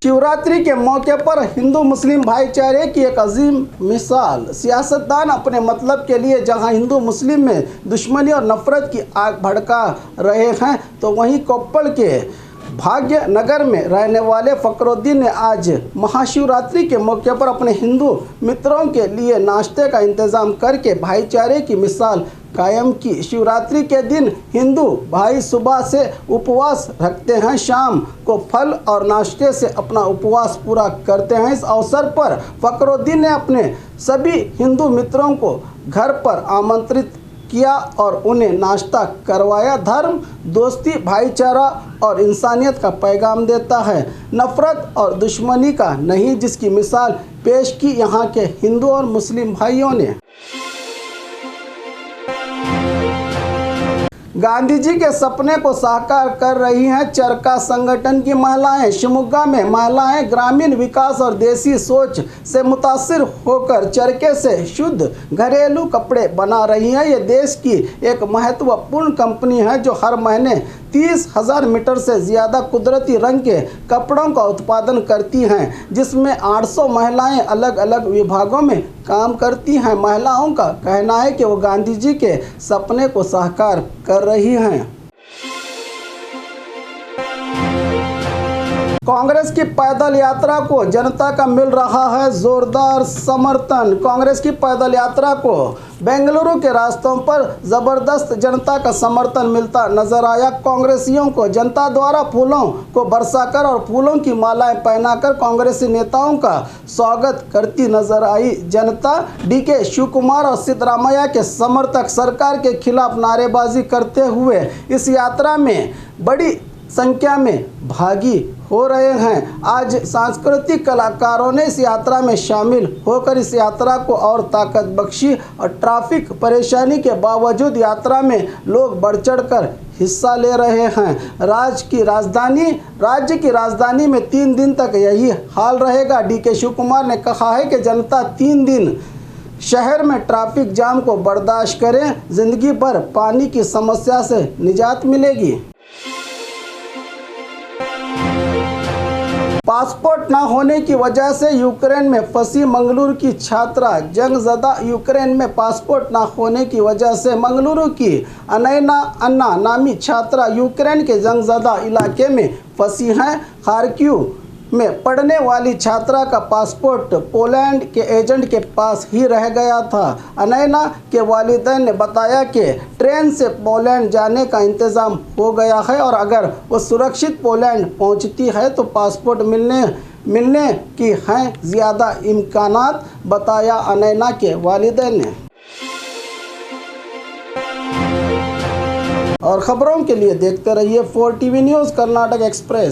शिवरात्रि के मौके पर हिंदू मुस्लिम भाईचारे की एक अजीम मिसाल। सियासतदान अपने मतलब के लिए जहां हिंदू मुस्लिम में दुश्मनी और नफरत की आग भड़का रहे हैं, तो वहीं कोप्पल के भाग्य नगर में रहने वाले फखरुद्दीन ने आज महाशिवरात्रि के मौके पर अपने हिंदू मित्रों के लिए नाश्ते का इंतज़ाम करके भाईचारे की मिसाल कायम की। शिवरात्रि के दिन हिंदू भाई सुबह से उपवास रखते हैं, शाम को फल और नाश्ते से अपना उपवास पूरा करते हैं। इस अवसर पर फखरुद्दीन ने अपने सभी हिंदू मित्रों को घर पर आमंत्रित किया और उन्हें नाश्ता करवाया। धर्म, दोस्ती, भाईचारा और इंसानियत का पैगाम देता है, नफरत और दुश्मनी का नहीं, जिसकी मिसाल पेश की यहाँ के हिंदू और मुस्लिम भाइयों ने। गांधी जी के सपने को साकार कर रही हैं चरखा संगठन की महिलाएं। शिवमोगा में महिलाएं ग्रामीण विकास और देसी सोच से मुतासिर होकर चरखे से शुद्ध घरेलू कपड़े बना रही हैं। ये देश की एक महत्वपूर्ण कंपनी है जो हर महीने 30,000 मीटर से ज़्यादा कुदरती रंग के कपड़ों का उत्पादन करती हैं, जिसमें 800 महिलाएं अलग अलग विभागों में काम करती हैं। महिलाओं का कहना है कि वो गांधी जी के सपने को साकार कर रही हैं। कांग्रेस की पैदल यात्रा को जनता का मिल रहा है जोरदार समर्थन। कांग्रेस की पैदल यात्रा को बेंगलुरु के रास्तों पर जबरदस्त जनता का समर्थन मिलता नजर आया। कांग्रेसियों को जनता द्वारा फूलों को बरसाकर और फूलों की मालाएं पहनाकर कांग्रेसी नेताओं का स्वागत करती नजर आई। जनता डीके शिवकुमार और सिद्धरामैया के समर्थक सरकार के खिलाफ नारेबाजी करते हुए इस यात्रा में बड़ी संख्या में भागी हो रहे हैं। आज सांस्कृतिक कलाकारों ने इस यात्रा में शामिल होकर इस यात्रा को और ताकत बख्शी और ट्रैफिक परेशानी के बावजूद यात्रा में लोग बढ़ चढ़कर हिस्सा ले रहे हैं। राज्य की राजधानी में 3 दिन तक यही हाल रहेगा। डीके शिवकुमार ने कहा है कि जनता 3 दिन शहर में ट्रैफिक जाम को बर्दाश्त करें, जिंदगी भर पानी की समस्या से निजात मिलेगी। पासपोर्ट न होने की वजह से यूक्रेन में फंसी मंगलुरु की छात्रा। जंगज़दा यूक्रेन में पासपोर्ट न होने की वजह से मंगलुरु की अनैना अन्ना नामी छात्रा यूक्रेन के जंगज़दा इलाके में फंसी हैं। खार्किव में पढ़ने वाली छात्रा का पासपोर्ट पोलैंड के एजेंट के पास ही रह गया था। अनैना के वालिदैन ने बताया कि ट्रेन से पोलैंड जाने का इंतज़ाम हो गया है और अगर वो सुरक्षित पोलैंड पहुंचती है तो पासपोर्ट मिलने की हैं ज़्यादा इम्कानात, बताया अनैना के वालिदैन ने। और ख़बरों के लिए देखते रहिए 4 TV न्यूज़ कर्नाटक एक्सप्रेस।